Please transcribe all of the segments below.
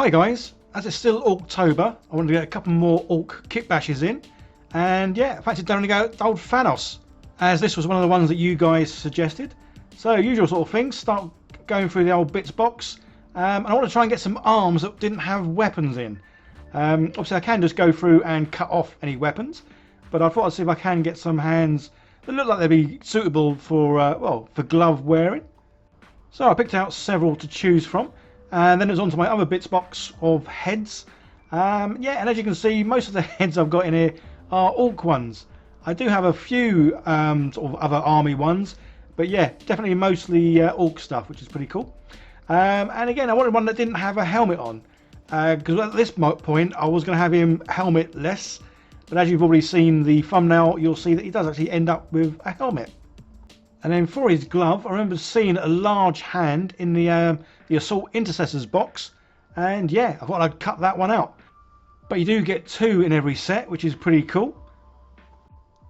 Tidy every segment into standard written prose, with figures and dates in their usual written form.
Hi guys, as it's still October, I wanted to get a couple more Orc kit bashes in, and yeah, I fancied down to go old Thanos, as this was one of the ones that you guys suggested. So usual sort of thing, start going through the old bits box, and I want to try and get some arms that didn't have weapons in. Obviously I can just go through and cut off any weapons, but I thought I'd see if I can get some hands that look like they'd be suitable for, well, for glove wearing. So I picked out several to choose from. And then it was on to my other bits box of heads. Yeah, and as you can see, most of the heads I've got in here are Orc ones. I do have a few sort of other army ones, but yeah, definitely mostly Orc stuff, which is pretty cool. And again, I wanted one that didn't have a helmet on, because at this point I was going to have him helmetless, but as you've already seen the thumbnail, you'll see that he does actually end up with a helmet. And then for his glove, I remember seeing a large hand in the Assault Intercessors box, and yeah, I thought I'd cut that one out. But you do get two in every set, which is pretty cool.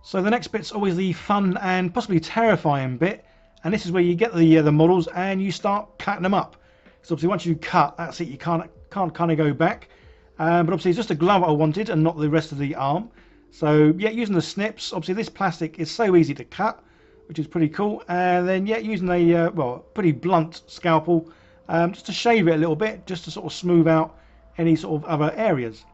So the next bit's always the fun and possibly terrifying bit, and this is where you get the models and you start cutting them up. So obviously once you cut, that's it, you can't kind of go back. But obviously it's just a glove I wanted and not the rest of the arm. So yeah, using the snips, obviously this plastic is so easy to cut, which is pretty cool. And then yeah, using a well, pretty blunt scalpel, just to shave it a little bit, just to sort of smooth out any sort of other areas.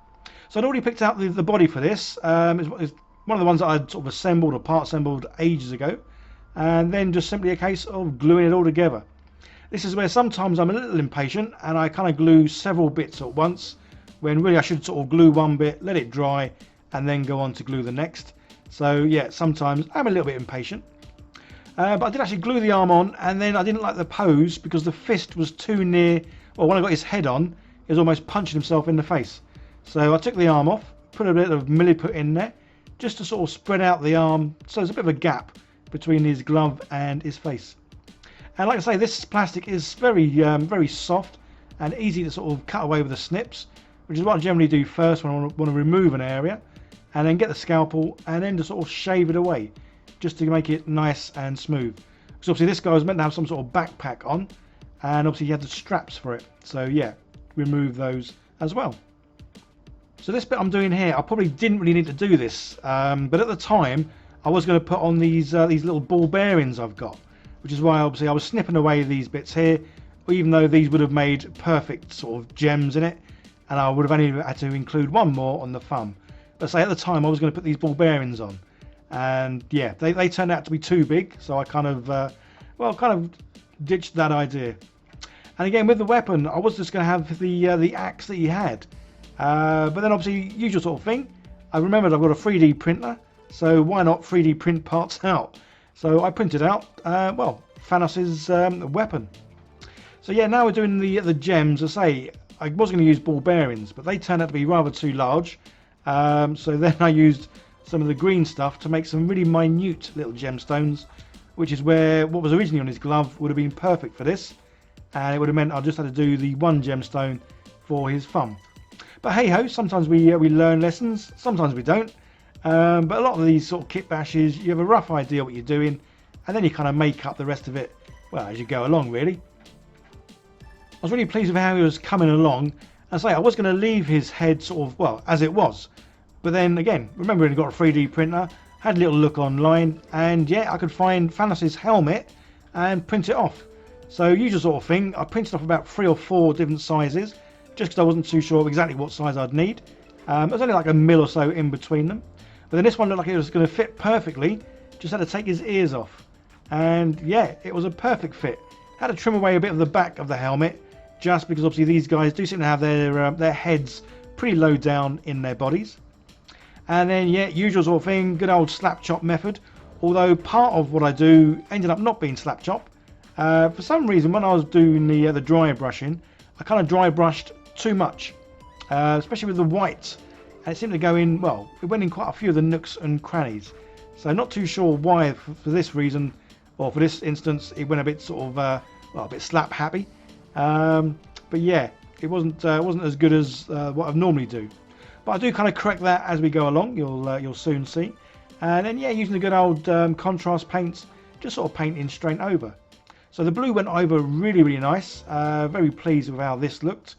So I'd already picked out the body for this. It's one of the ones that I'd sort of assembled or part assembled ages ago, and then just simply a case of gluing it all together. This is where sometimes I'm a little impatient and I kind of glue several bits at once, when really I should sort of glue one bit, let it dry, and then go on to glue the next. So yeah, sometimes I'm a little bit impatient. But I did actually glue the arm on, and then I didn't like the pose because the fist was too near. Well, when I got his head on, he was almost punching himself in the face. So I took the arm off, put a bit of milliput in there, just to sort of spread out the arm, so there's a bit of a gap between his glove and his face. And like I say, this plastic is very soft and easy to sort of cut away with the snips, which is what I generally do first when I want to remove an area, and then get the scalpel and then just sort of shave it away, just to make it nice and smooth. Because obviously this guy was meant to have some sort of backpack on, and obviously he had the straps for it. So yeah, remove those as well. So this bit I'm doing here, I probably didn't really need to do this, but at the time I was going to put on these little ball bearings I've got, which is why obviously I was snipping away these bits here, even though these would have made perfect sort of gems in it, and I would have only had to include one more on the thumb. But say at the time I was going to put these ball bearings on, and yeah, they turned out to be too big, so I kind of ditched that idea. And again, with the weapon, I was just going to have the axe that he had, but then obviously usual sort of thing, I remembered I've got a 3D printer, so why not 3D print parts out? So I printed out well, Thanos's weapon. So yeah, now we're doing the gems. I say I was going to use ball bearings, but they turned out to be rather too large, so then I used some of the green stuff to make some really minute little gemstones, which is where what was originally on his glove would have been perfect for this, and it would have meant I just had to do the one gemstone for his thumb. But hey ho, sometimes we learn lessons, sometimes we don't, but a lot of these sort of kit bashes, you have a rough idea what you're doing, and then you kind of make up the rest of it, well, as you go along really. I was really pleased with how he was coming along. I say I was going to leave his head sort of, well, as it was, but then again, remembering I got a 3D printer, had a little look online, and yeah, I could find Thanos' helmet and print it off. So usual sort of thing, I printed off about 3 or 4 different sizes, just because I wasn't too sure of exactly what size I'd need. There's only like a mil or so in between them, but then this one looked like it was going to fit perfectly. Just had to take his ears off, and yeah, it was a perfect fit. Had to trim away a bit of the back of the helmet, just because obviously these guys do seem to have their heads pretty low down in their bodies. And then yeah, usual sort of thing, good old slap chop method, although part of what I do ended up not being slap chop. For some reason when I was doing the dry brushing, I kind of dry brushed too much, especially with the whites, and it seemed to go in, well, it went in quite a few of the nooks and crannies. So not too sure why for this reason, or for this instance, it went a bit sort of, well, a bit slap happy. But yeah, it wasn't as good as what I normally do. But I do kind of correct that as we go along. You'll soon see. And then yeah, using the good old contrast paints, just sort of painting straight over. So the blue went over really nice. Very pleased with how this looked.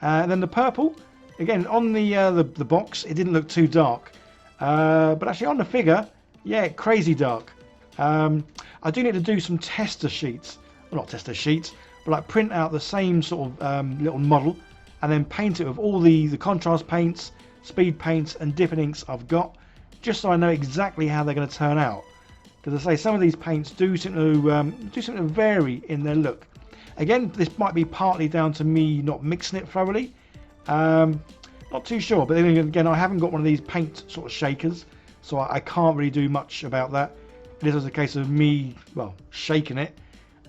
And then the purple, again on the box, it didn't look too dark, but actually on the figure, yeah, crazy dark. I do need to do some tester sheets, well, not tester sheets, but like print out the same sort of little model and then paint it with all the contrast paints, speed paints and different inks I've got, just so I know exactly how they're going to turn out. Because I say some of these paints do seem to vary in their look. Again, this might be partly down to me not mixing it thoroughly. Not too sure, but then again, I haven't got one of these paint sort of shakers, so I can't really do much about that. This is a case of me, well, shaking it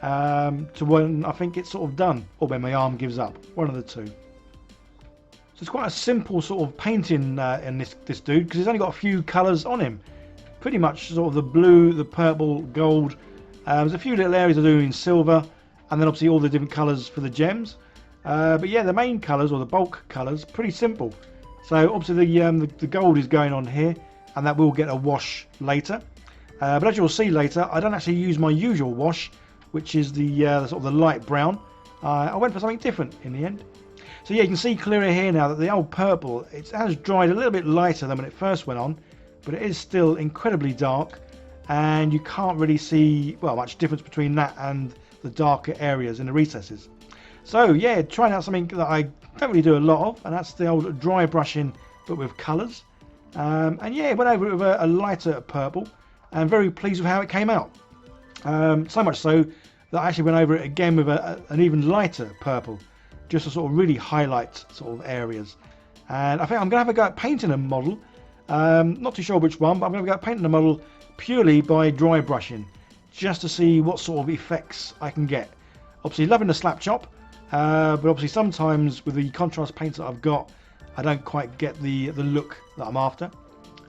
to when I think it's sort of done, or when my arm gives up, one of the two. So it's quite a simple sort of painting in this dude, because he's only got a few colours on him. Pretty much sort of the blue, the purple, gold. There's a few little areas I do in silver, and then obviously all the different colours for the gems. But yeah, the main colours, or the bulk colours, pretty simple. So obviously the gold is going on here, and that will get a wash later. But as you'll see later, I don't actually use my usual wash, which is the sort of the light brown. I went for something different in the end. So yeah, you can see clearer here now that the old purple, it has dried a little bit lighter than when it first went on, but it is still incredibly dark, and you can't really see, well, much difference between that and the darker areas in the recesses. So yeah, trying out something that I don't really do a lot of, and that's the old dry brushing but with colours. And yeah, went over it with a lighter purple, and very pleased with how it came out. So much so that I actually went over it again with an even lighter purple, just to sort of really highlight sort of areas. And I think I'm going to have a go at painting a model. Not too sure which one, but I'm going to go at painting a model purely by dry brushing, just to see what sort of effects I can get. Obviously loving the slap chop, but obviously sometimes with the contrast paints that I've got, I don't quite get the look that I'm after.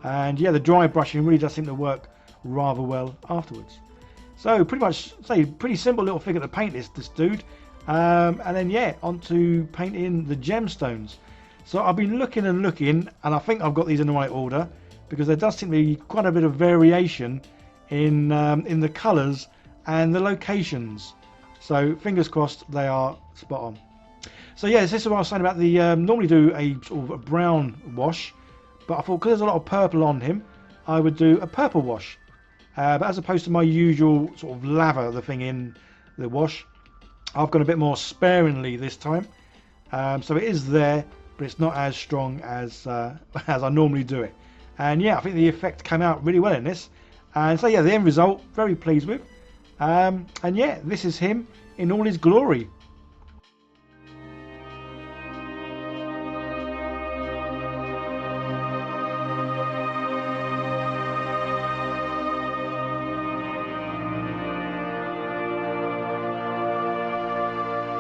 And yeah, the dry brushing really does seem to work rather well afterwards. So pretty much, say, pretty simple little figure to paint this dude. And then yeah, on to painting the gemstones. So I've been looking and looking, and I think I've got these in the right order, because there does seem to be quite a bit of variation in the colours and the locations. So fingers crossed they are spot on. So yeah, this is what I was saying about the normally do a sort of a brown wash, but I thought because there's a lot of purple on him, I would do a purple wash. But as opposed to my usual sort of lather the thing in the wash, I've gone a bit more sparingly this time. So it is there, but it's not as strong as I normally do it. And yeah, I think the effect came out really well in this. And so yeah, the end result, very pleased with. And yeah, this is him in all his glory.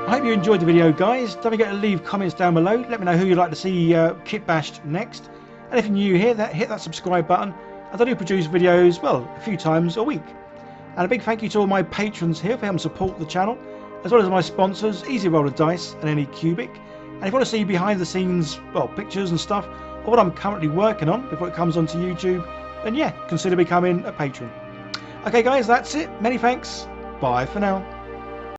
I hope you enjoyed the video, guys. Don't forget to leave comments down below. Let me know who you'd like to see kit bashed next. And if you're new here, hit that subscribe button, as I do produce videos, well, a few times a week. And a big thank you to all my patrons here for helping support the channel, as well as my sponsors, Easy Roll of Dice and Any Cubic. And if you want to see behind the scenes, well, pictures and stuff, or what I'm currently working on before it comes onto YouTube, then yeah, consider becoming a patron. Okay guys, that's it. Many thanks. Bye for now.